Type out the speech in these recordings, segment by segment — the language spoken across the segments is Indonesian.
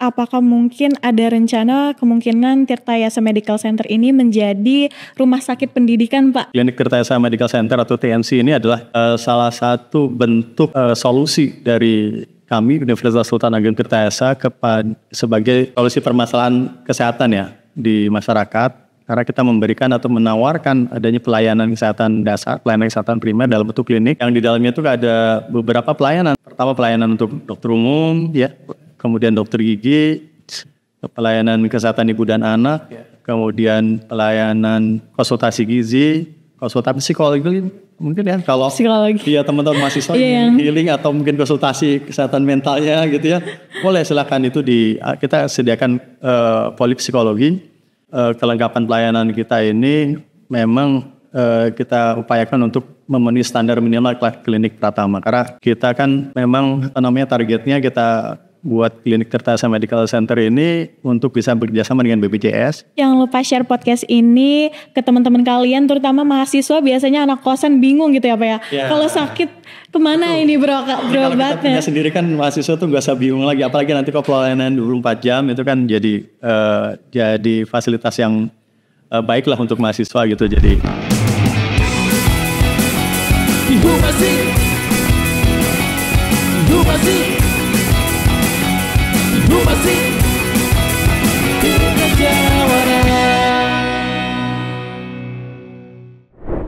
apakah mungkin ada rencana kemungkinan Tirtayasa Medical Center ini menjadi rumah sakit pendidikan, Pak? Klinik Tirtayasa Medical Center atau TMC ini adalah salah satu bentuk solusi dari kami Universitas Sultan Ageng Tirtayasa sebagai solusi permasalahan kesehatan ya di masyarakat. Karena kita memberikan atau menawarkan adanya pelayanan kesehatan dasar, pelayanan kesehatan primer dalam bentuk klinik yang di dalamnya itu ada beberapa pelayanan. Pertama pelayanan untuk dokter umum, ya, kemudian dokter gigi, pelayanan kesehatan ibu dan anak, kemudian pelayanan konsultasi gizi, konsultasi psikologi mungkin ya kalau ya teman-teman mahasiswa healing atau mungkin konsultasi kesehatan mentalnya gitu ya, boleh silakan itu kita sediakan polipsikologi. Kelengkapan pelayanan kita ini memang kita upayakan untuk memenuhi standar minimal klinik pratama karena kita kan memang targetnya kita buat klinik Tirtayasa Medical Center ini untuk bisa bekerjasama dengan BPJS. Jangan lupa share podcast ini ke teman-teman kalian, terutama mahasiswa, biasanya anak kosan bingung gitu ya Pak ya. Kalau sakit kemana ini berobatnya? Kalau kita punya sendiri kan mahasiswa tuh gak usah bingung lagi, apalagi nanti kalau pelayanan 24 jam itu kan jadi fasilitas yang baik lah untuk mahasiswa gitu. Jadi Ibu masih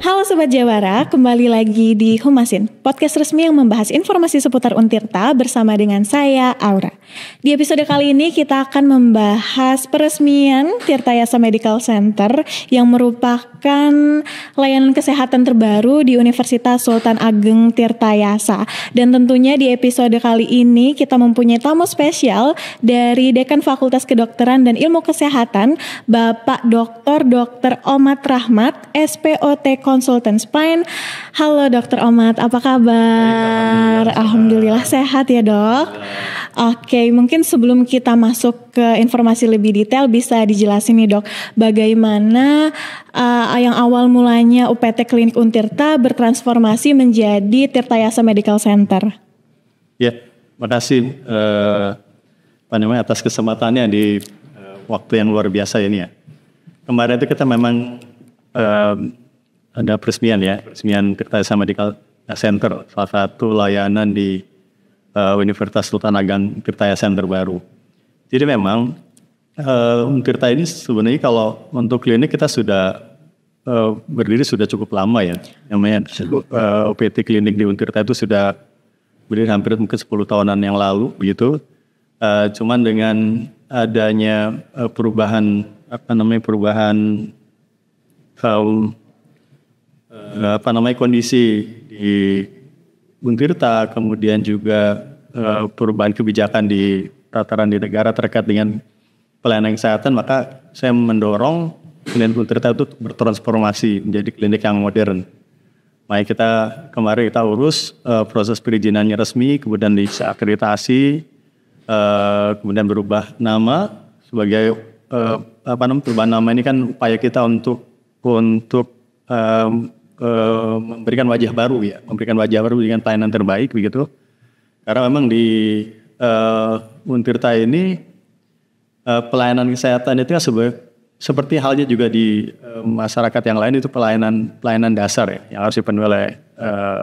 Halo Sobat Jawara, kembali lagi di Humasin, podcast resmi yang membahas informasi seputar Untirta bersama dengan saya, Aura. Di episode kali ini kita akan membahas peresmian Tirtayasa Medical Center yang merupakan layanan kesehatan terbaru di Universitas Sultan Ageng Tirtayasa. Dan tentunya di episode kali ini kita mempunyai tamu spesial dari Dekan Fakultas Kedokteran dan Ilmu Kesehatan, Bapak Dr. Omat Rahmat, SPOT Konsultan Spine. Halo Dr. Omat, apa kabar? Alhamdulillah sehat ya dok. Oke, mungkin sebelum kita masuk ke informasi lebih detail bisa dijelasin nih dok, bagaimana yang awal mulanya UPT Klinik Untirta bertransformasi menjadi Tirtayasa Medical Center. Ya, makasih atas kesempatannya di waktu yang luar biasa ini ya. Kemarin itu kita memang ada peresmian Tirtayasa Medical Center, salah satu layanan di Universitas Sultan Ageng Tirtayasa yang terbaru. Jadi memang Untirta ini sebenarnya kalau untuk klinik kita sudah berdiri sudah cukup lama ya. Namanya UPT klinik di Untirta itu sudah berdiri hampir mungkin 10 tahunan yang lalu begitu. Cuman dengan adanya perubahan kondisi di Untirta, kemudian juga perubahan kebijakan di tataran di negara terkait dengan pelayanan kesehatan, maka saya mendorong klinik Untirta itu bertransformasi menjadi klinik yang modern. Makanya kemarin kita urus proses perizinannya resmi, kemudian diakreditasi, kemudian berubah nama sebagai perubahan nama ini kan upaya kita untuk memberikan wajah baru dengan pelayanan terbaik begitu. Karena memang di Untirta ini pelayanan kesehatan itu seperti halnya juga di masyarakat yang lain itu pelayanan dasar ya yang harus dipenuhi oleh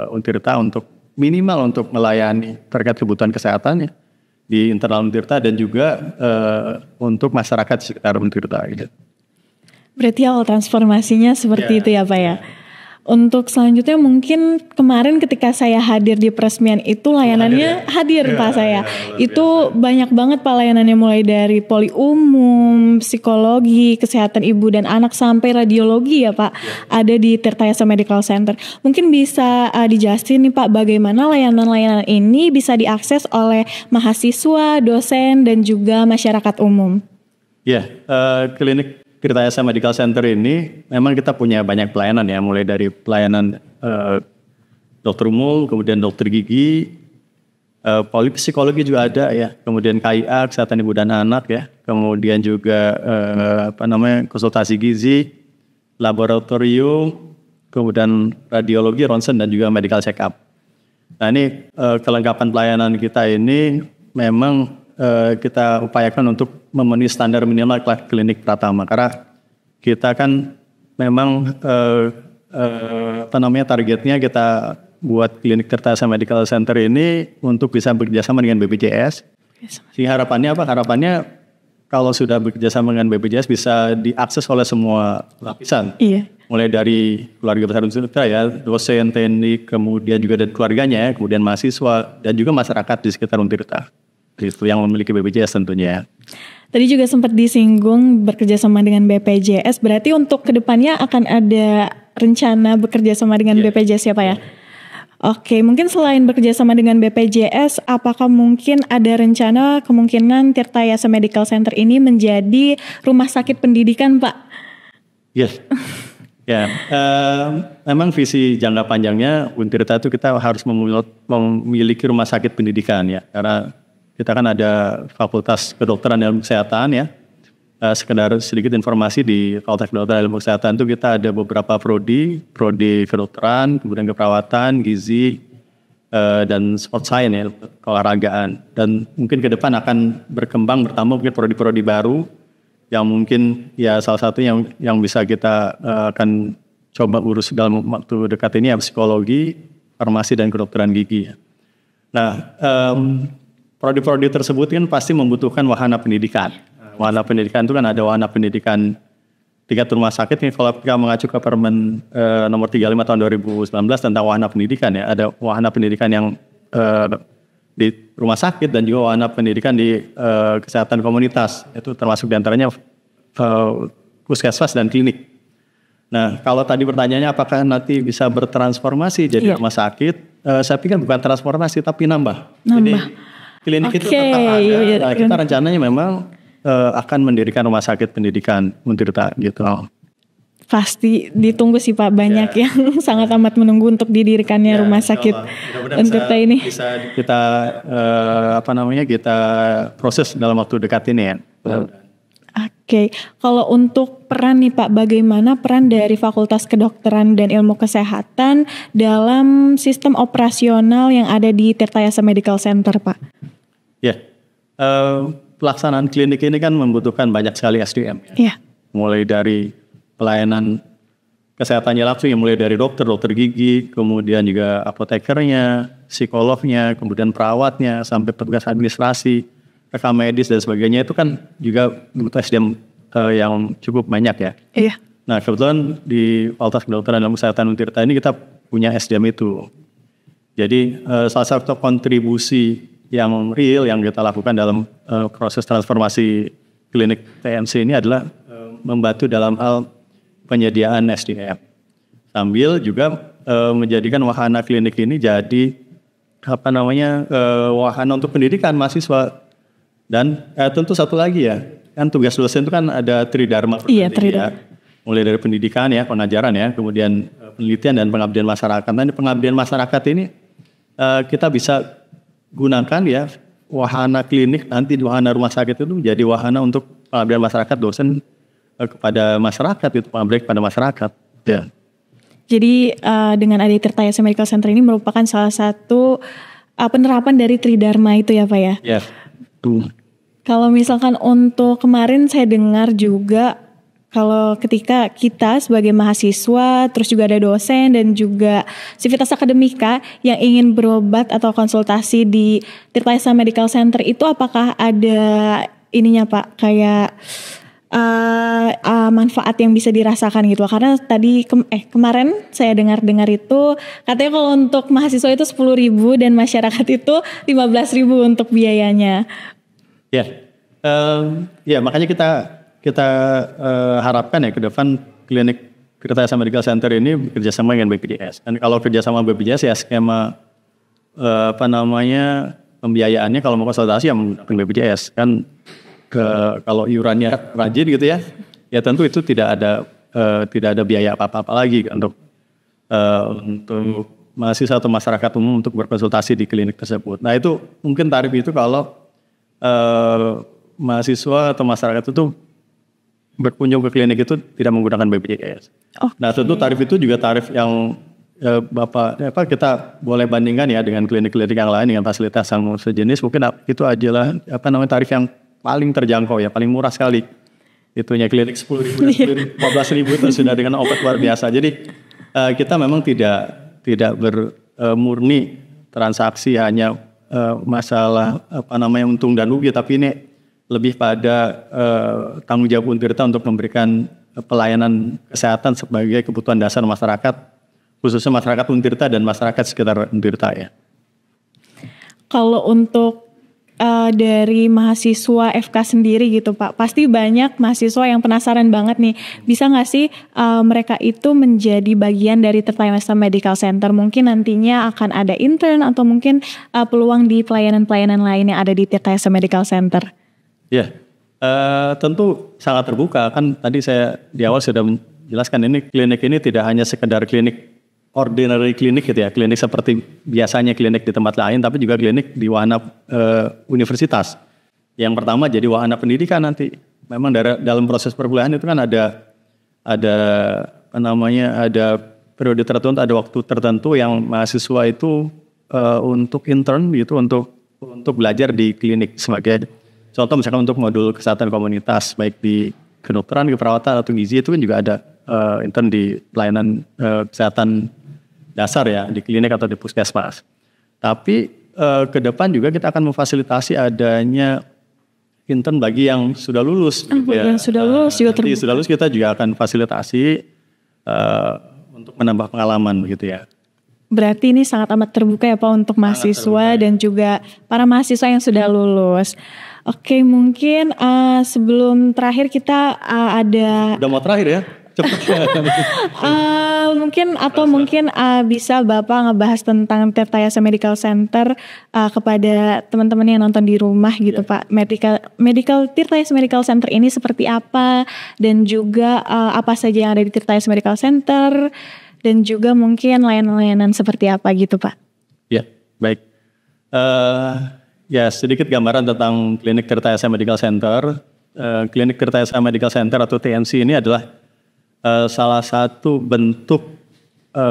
Untirta untuk minimal untuk melayani terkait kebutuhan kesehatannya di internal Untirta dan juga untuk masyarakat di sekitar Untirta gitu. Berarti awal transformasinya seperti itu ya Pak ya. Untuk selanjutnya mungkin kemarin ketika saya hadir di peresmian itu layanannya hadir Pak saya. Itu banyak banget Pak layanannya, mulai dari poli umum, psikologi, kesehatan ibu dan anak sampai radiologi ya Pak. Ada di Tirtayasa Medical Center. Mungkin bisa dijelasin nih Pak bagaimana layanan-layanan ini bisa diakses oleh mahasiswa, dosen dan juga masyarakat umum. Ya, klinik Tirtayasa Medical Center ini memang kita punya banyak pelayanan ya, mulai dari pelayanan dokter umum, kemudian dokter gigi, polipsikologi juga ada ya, kemudian KIA, kesehatan ibu dan anak ya, kemudian juga konsultasi gizi, laboratorium, kemudian radiologi, ronsen dan juga medical check up. Nah ini kelengkapan pelayanan kita ini memang kita upayakan untuk memenuhi standar minimal klinik pratama, karena kita kan memang targetnya kita buat klinik Tirta Yasa Medical Center ini untuk bisa bekerjasama dengan BPJS. Sehingga harapannya apa? Harapannya kalau sudah bekerjasama dengan BPJS bisa diakses oleh semua lapisan. Iya. Mulai dari keluarga besar Untirta ya, dosen, TNI, kemudian juga dari keluarganya, kemudian mahasiswa dan juga masyarakat di sekitar Untirta. Itu yang memiliki BPJS tentunya. Tadi juga sempat disinggung bekerja sama dengan BPJS, berarti untuk kedepannya akan ada rencana bekerja sama dengan BPJS ya Pak ya? Oke, mungkin selain bekerja sama dengan BPJS, apakah mungkin ada rencana kemungkinan Tirta Yasa Medical Center ini menjadi rumah sakit pendidikan Pak? Yes. Ya, memang visi jangka panjangnya Untirta itu kita harus memiliki rumah sakit pendidikan ya, karena kita kan ada Fakultas Kedokteran dan Ilmu Kesehatan ya. Sekedar sedikit informasi di Fakultas Kedokteran dan Ilmu Kesehatan itu kita ada beberapa prodi kedokteran, kemudian keperawatan, gizi, dan sport science ya, keolahragaan. Dan mungkin ke depan akan berkembang bertambah mungkin prodi-prodi baru yang mungkin ya salah satu yang bisa kita akan coba urus dalam waktu dekat ini ya psikologi, farmasi dan kedokteran gigi. Nah, prodi-prodi tersebut kan pasti membutuhkan wahana pendidikan. Wahana pendidikan itu kan ada wahana pendidikan tingkat rumah sakit. Kalau kita mengacu ke Permen nomor 35 tahun 2019 tentang wahana pendidikan ya, ada wahana pendidikan yang di rumah sakit dan juga wahana pendidikan di kesehatan komunitas. Itu termasuk diantaranya puskesmas dan klinik. Nah, kalau tadi pertanyaannya apakah nanti bisa bertransformasi jadi rumah sakit? Saya pikir bukan transformasi tapi nambah. Jadi klinik itu tetap ada. Nah, kita rencananya memang akan mendirikan rumah sakit pendidikan Untirta gitu. Pasti ditunggu sih Pak, banyak yang sangat amat menunggu untuk didirikannya rumah sakit Untirta ini. Bisa kita kita proses dalam waktu dekat ini ya. Oke, kalau untuk peran nih Pak, bagaimana peran dari Fakultas Kedokteran dan Ilmu Kesehatan dalam sistem operasional yang ada di Tirta Yasa Medical Center Pak? Ya, pelaksanaan klinik ini kan membutuhkan banyak sekali SDM. Ya. Mulai dari pelayanan kesehatannya langsung, mulai dari dokter gigi, kemudian juga apotekernya, psikolognya, kemudian perawatnya, sampai petugas administrasi, rekam medis dan sebagainya itu kan juga butuh SDM yang cukup banyak ya. Iya. Nah kebetulan di Fakultas Kedokteran dan Ilmu Kesehatan Untirta ini kita punya SDM itu. Jadi salah satu kontribusi yang real yang kita lakukan dalam proses transformasi klinik TMC ini adalah membantu dalam hal penyediaan SDM. Sambil juga menjadikan wahana klinik ini jadi wahana untuk pendidikan mahasiswa. Dan tentu satu lagi ya, kan tugas dosen itu kan ada tridharma. Iya, tridharma. Mulai dari pendidikan ya, pengajaran ya, kemudian penelitian dan pengabdian masyarakat. Nah, di pengabdian masyarakat ini kita bisa gunakan ya wahana klinik nanti di wahana rumah sakit itu menjadi wahana untuk pengabdian masyarakat, dosen kepada masyarakat, itu pengabdian kepada masyarakat. Ya. Jadi dengan ada Tirta Yasa Medical Center ini merupakan salah satu penerapan dari tridharma itu ya Pak ya? Ya. Kalau misalkan untuk kemarin saya dengar juga kalau ketika kita sebagai mahasiswa, terus juga ada dosen dan juga sivitas akademika yang ingin berobat atau konsultasi di Tirta Yasa Medical Center itu apakah ada ininya Pak, kayak manfaat yang bisa dirasakan gitu? Karena tadi kemarin saya dengar itu katanya kalau untuk mahasiswa itu 10.000 dan masyarakat itu 15.000 untuk biayanya. Ya, ya makanya kita harapkan ya ke depan klinik Tirta Yasa Medical Center ini bekerjasama dengan BPJS. Dan kalau kerjasama BPJS ya skema pembiayaannya kalau mau konsultasi ya menggunakan BPJS kan. Kalau iurannya rajin gitu ya tentu itu tidak ada biaya apa-apa lagi untuk mahasiswa atau masyarakat umum untuk berkonsultasi di klinik tersebut. Nah itu mungkin tarif itu kalau mahasiswa atau masyarakat itu berkunjung ke klinik itu tidak menggunakan BPJS. Okay. Nah tentu tarif itu juga tarif kita boleh bandingkan ya dengan klinik-klinik yang lain dengan fasilitas yang sejenis, mungkin itu adalah tarif yang paling terjangkau ya, paling murah sekali. Itunya klinik 10.000, klinik 14.000 itu sudah dengan obat luar biasa. Jadi kita memang tidak bermurni transaksi hanya masalah untung dan rugi, tapi ini lebih pada tanggung jawab Untirta untuk memberikan pelayanan kesehatan sebagai kebutuhan dasar masyarakat, khususnya masyarakat Untirta dan masyarakat sekitar Untirta ya. Kalau untuk dari mahasiswa FK sendiri gitu Pak, pasti banyak mahasiswa yang penasaran banget nih, bisa nggak sih mereka itu menjadi bagian dari Tirta Yasa Medical Center? Mungkin nantinya akan ada intern atau mungkin peluang di pelayanan-pelayanan lain yang ada di Tirta Yasa Medical Center. Ya, tentu sangat terbuka. Kan tadi saya di awal sudah menjelaskan ini klinik ini tidak hanya sekedar klinik ordinary klinik gitu ya, klinik seperti biasanya klinik di tempat lain, tapi juga klinik di wahana universitas. Yang pertama jadi wahana pendidikan nanti. Memang dalam proses perkuliahan itu kan ada periode tertentu, ada waktu tertentu yang mahasiswa itu untuk intern gitu, untuk belajar di klinik sebagai contoh, misalkan untuk modul kesehatan komunitas baik di kedokteran, keperawatan atau gizi, itu kan juga ada intern di pelayanan kesehatan dasar ya, di klinik atau di puskesmas. Tapi ke depan juga kita akan memfasilitasi adanya intern bagi yang sudah lulus. Yang sudah lulus juga terbuka. Sudah lulus kita juga akan fasilitasi untuk menambah pengalaman begitu ya. Berarti ini sangat amat terbuka ya Pak untuk mahasiswa dan juga para mahasiswa yang sudah lulus. Oke, mungkin sebelum terakhir kita ada... Udah mau terakhir ya? Mungkin bisa Bapak ngebahas tentang Tirta Yasa Medical Center kepada teman-teman yang nonton di rumah gitu Pak. Medical Tirta Yasa Medical Center ini seperti apa, dan juga apa saja yang ada di Tirta Yasa Medical Center, dan juga mungkin layanan-layanan seperti apa gitu Pak. Ya, baik. Ya, sedikit gambaran tentang klinik Tirta Yasa Medical Center. Klinik Tirta Yasa Medical Center atau TNC ini adalah salah satu bentuk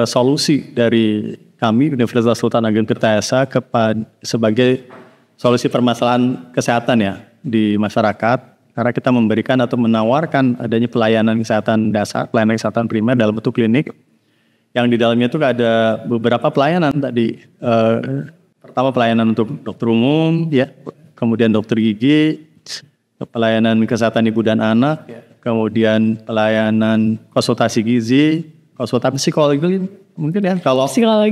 solusi dari kami Universitas Sultan Ageng Tirtayasa sebagai solusi permasalahan kesehatan ya di masyarakat, karena kita memberikan atau menawarkan adanya pelayanan kesehatan dasar, pelayanan kesehatan primer dalam bentuk klinik, yang di dalamnya itu ada beberapa pelayanan tadi. Pertama pelayanan untuk dokter umum ya, kemudian dokter gigi, pelayanan kesehatan ibu dan anak, kemudian pelayanan konsultasi gizi, konsultasi psikologi mungkin ya, kalau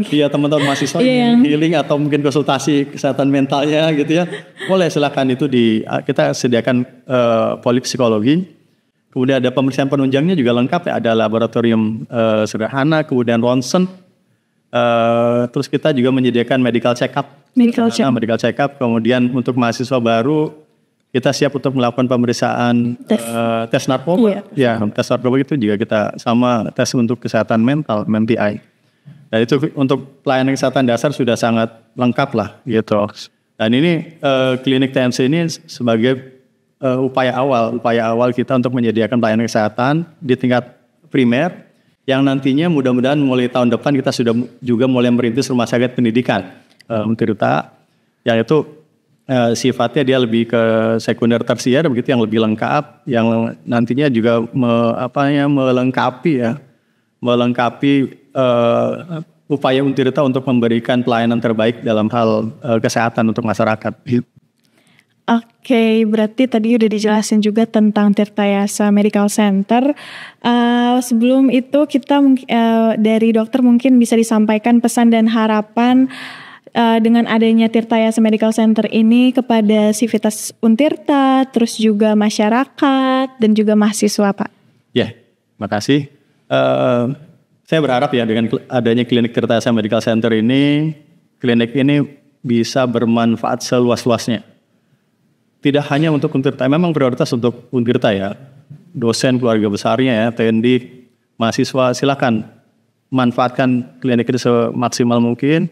ya teman-teman mahasiswa healing atau mungkin konsultasi kesehatan mentalnya gitu ya, boleh silakan itu kita sediakan polipsikologi. Kemudian ada pemeriksaan penunjangnya juga lengkap ya, ada laboratorium sederhana, kemudian ronsen. Terus kita juga menyediakan medical check up. Medical check up. Kemudian untuk mahasiswa baru kita siap untuk melakukan pemeriksaan tes narkoba. Ya, tes narkoba itu juga kita sama tes untuk kesehatan mental, MMPI. Dan itu untuk pelayanan kesehatan dasar sudah sangat lengkap lah gitu. Dan ini klinik TNC ini sebagai upaya awal kita untuk menyediakan pelayanan kesehatan di tingkat primer, yang nantinya mudah-mudahan mulai tahun depan kita sudah juga mulai merintis rumah sakit pendidikan Untirta, yang itu sifatnya dia lebih ke sekunder tersier begitu, yang lebih lengkap, yang nantinya juga melengkapi upaya Untirta untuk memberikan pelayanan terbaik dalam hal kesehatan untuk masyarakat. Oke, berarti tadi udah dijelasin juga tentang Tirta Yasa Medical Center. Sebelum itu kita dari dokter mungkin bisa disampaikan pesan dan harapan dengan adanya Tirta Yasa Medical Center ini kepada Sivitas Untirta, terus juga masyarakat dan juga mahasiswa Pak. Ya, makasih. Saya berharap ya dengan adanya klinik Tirta Yasa Medical Center ini, klinik ini bisa bermanfaat seluas-luasnya. Tidak hanya untuk Untirta, memang prioritas untuk Untirta ya, dosen, keluarga besarnya ya, TND, mahasiswa, silakan manfaatkan klinik ini semaksimal mungkin.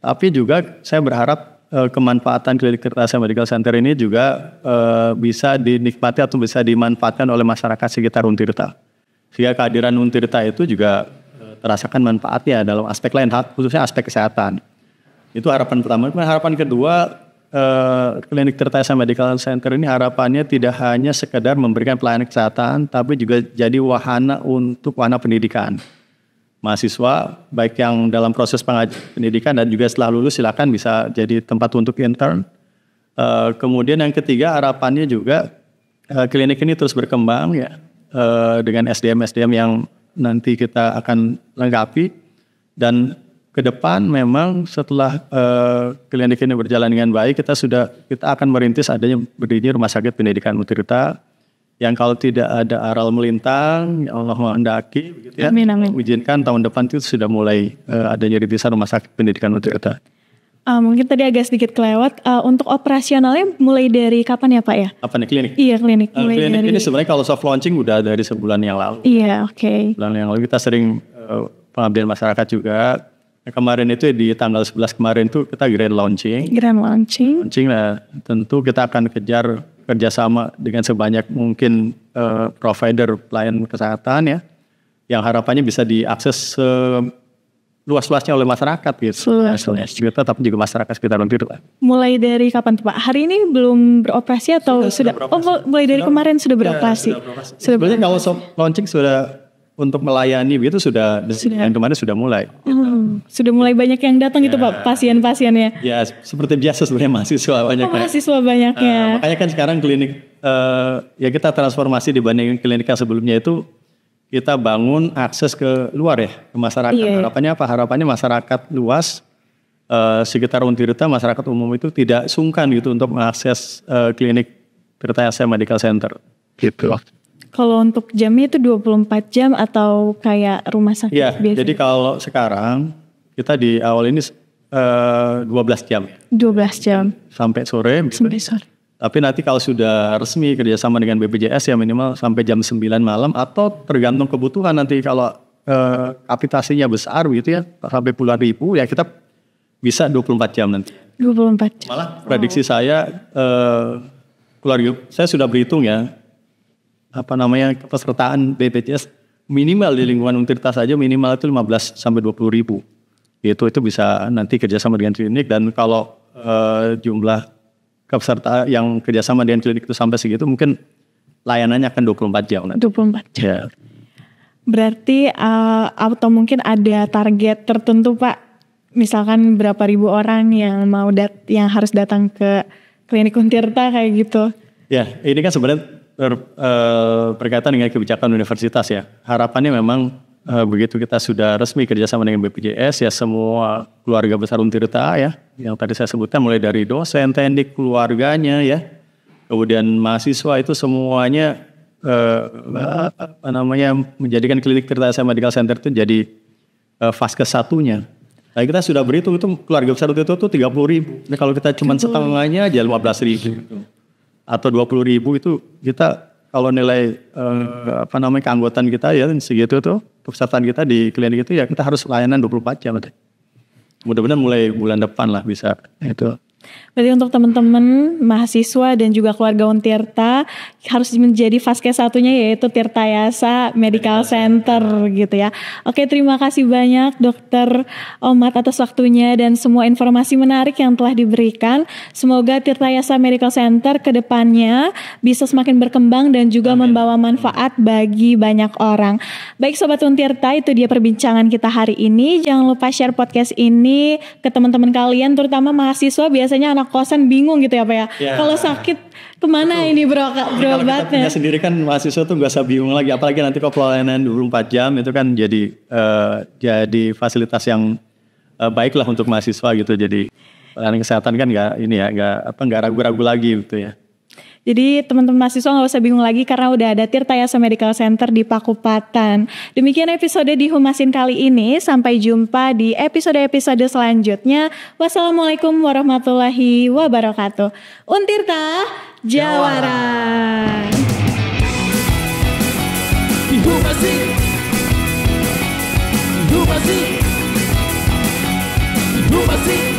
Tapi juga saya berharap kemanfaatan klinik Tirta Yasa Medical Center ini juga bisa dinikmati atau bisa dimanfaatkan oleh masyarakat sekitar Untirta. Sehingga kehadiran Untirta itu juga terasakan manfaatnya dalam aspek lain, khususnya aspek kesehatan. Itu harapan pertama. Harapan kedua, klinik Tirta Yasa Medical Center ini harapannya tidak hanya sekedar memberikan pelayanan kesehatan, tapi juga jadi wahana untuk wahana pendidikan. Mahasiswa, baik yang dalam proses pendidikan dan juga setelah lulus silakan bisa jadi tempat untuk intern. Kemudian yang ketiga harapannya juga klinik ini terus berkembang ya, dengan SDM-SDM yang nanti kita akan lengkapi, dan ke depan memang setelah klinik ini berjalan dengan baik, kita akan merintis adanya berdirinya Rumah Sakit Pendidikan Untirta yang kalau tidak ada aral melintang, ya Allah menghendaki, begitu ya. Amin, amin. Izinkan tahun depan itu sudah mulai adanya rintisan Rumah Sakit Pendidikan Untirta. Mungkin tadi agak sedikit kelewat. Untuk operasionalnya mulai dari kapan ya Pak ya? Apa nih klinik? Iya klinik. Mulai klinik dari... ini sebenarnya kalau soft launching udah dari sebulan yang lalu. Iya, oke. Sebulan yang lalu kita sering pengabdian masyarakat juga. Kemarin itu di tanggal 11 kemarin itu kita grand launching. Grand launching. Nah, tentu kita akan kejar kerjasama dengan sebanyak mungkin provider pelayanan kesehatan ya, yang harapannya bisa diakses luas-luasnya oleh masyarakat gitu. Kita tapi juga masyarakat sekitar Untirta. Mulai dari kapan Pak? Hari ini belum beroperasi atau sudah? Oh, mulai dari kemarin sudah beroperasi. Sebenarnya kalau soft launching sudah untuk melayani begitu sudah. Yang kemarin sudah mulai. Sudah mulai banyak yang datang itu Pak, pasien-pasiennya. Ya seperti biasa sebenarnya mahasiswa banyak. Mahasiswa banyaknya. Makanya kan sekarang klinik ya kita transformasi dibanding klinik yang sebelumnya itu kita bangun akses ke luar ya, ke masyarakat. Iya. Harapannya apa? Harapannya masyarakat luas sekitar Untirta, masyarakat umum itu tidak sungkan gitu untuk mengakses klinik Tirta Yasa Medical Center. Gitu. Kalau untuk jamnya itu 24 jam atau kayak rumah sakit biasa? Jadi kalau sekarang kita di awal ini 12 jam. 12 jam. Sampai sore. Sampai sore. Tapi nanti kalau sudah resmi kerjasama dengan BPJS ya minimal sampai jam 9 malam atau tergantung kebutuhan nanti kalau kapitasinya besar gitu ya sampai puluhan ribu ya kita bisa 24 jam nanti. 24 jam. Malah prediksi saya keluarga saya sudah berhitung ya kepesertaan BPJS minimal di lingkungan Untirta saja minimal itu 15 sampai 20 ribu. Itu bisa nanti kerjasama dengan klinik dan kalau jumlah peserta yang kerjasama dengan klinik itu sampai segitu mungkin layanannya akan 24 jam nanti. 24 jam. Ya. Berarti atau mungkin ada target tertentu Pak, misalkan berapa ribu orang yang yang harus datang ke klinik Untirta kayak gitu. Ya, ini kan sebenarnya berkaitan dengan kebijakan universitas ya. Harapannya memang begitu kita sudah resmi kerjasama dengan BPJS ya semua keluarga besar Untirta ya, yang tadi saya sebutkan mulai dari dosen, teknik, keluarganya ya, kemudian mahasiswa itu semuanya menjadikan klinik Tirta Yasa Medical Center itu jadi fase satunya. Nah kita sudah berhitung itu keluarga besar itu 30 ribu. Nah, kalau kita cuma setengahnya aja 15 ribu. Atau 20 ribu itu kita kalau nilai keanggotaan kita ya segitu tuh kepesertaan kita di klinik itu ya kita harus layanan 24 jam. Mudah-mudahan mulai bulan depan lah bisa itu. Berarti untuk teman-teman mahasiswa dan juga keluarga Untirta harus menjadi vaskes satunya yaitu Tirta Yasa Medical Center gitu ya. Oke, terima kasih banyak Dokter Omat atas waktunya dan semua informasi menarik yang telah diberikan. Semoga Tirta Yasa Medical Center ke depannya bisa semakin berkembang dan juga membawa manfaat bagi banyak orang. Baik Sobat Untirta, itu dia perbincangan kita hari ini. Jangan lupa share podcast ini ke teman-teman kalian terutama mahasiswa. Biasanya anak kosan bingung gitu ya Pak ya. Kalau sakit kemana ini berobatnya? Kalau kita punya sendiri kan mahasiswa tuh gak usah bingung lagi. Apalagi nanti kalau pelayanan 24 jam itu kan jadi fasilitas yang baik lah untuk mahasiswa gitu. Jadi pelayanan kesehatan kan gak ragu-ragu lagi gitu ya. Jadi teman-teman mahasiswa gak usah bingung lagi karena udah ada Tirta Yasa Medical Center di Pakupatan. Demikian episode di Humasin kali ini. Sampai jumpa di episode-episode selanjutnya. Wassalamualaikum warahmatullahi wabarakatuh. Untirta Jawara. Humasin. Humasin. Humasin.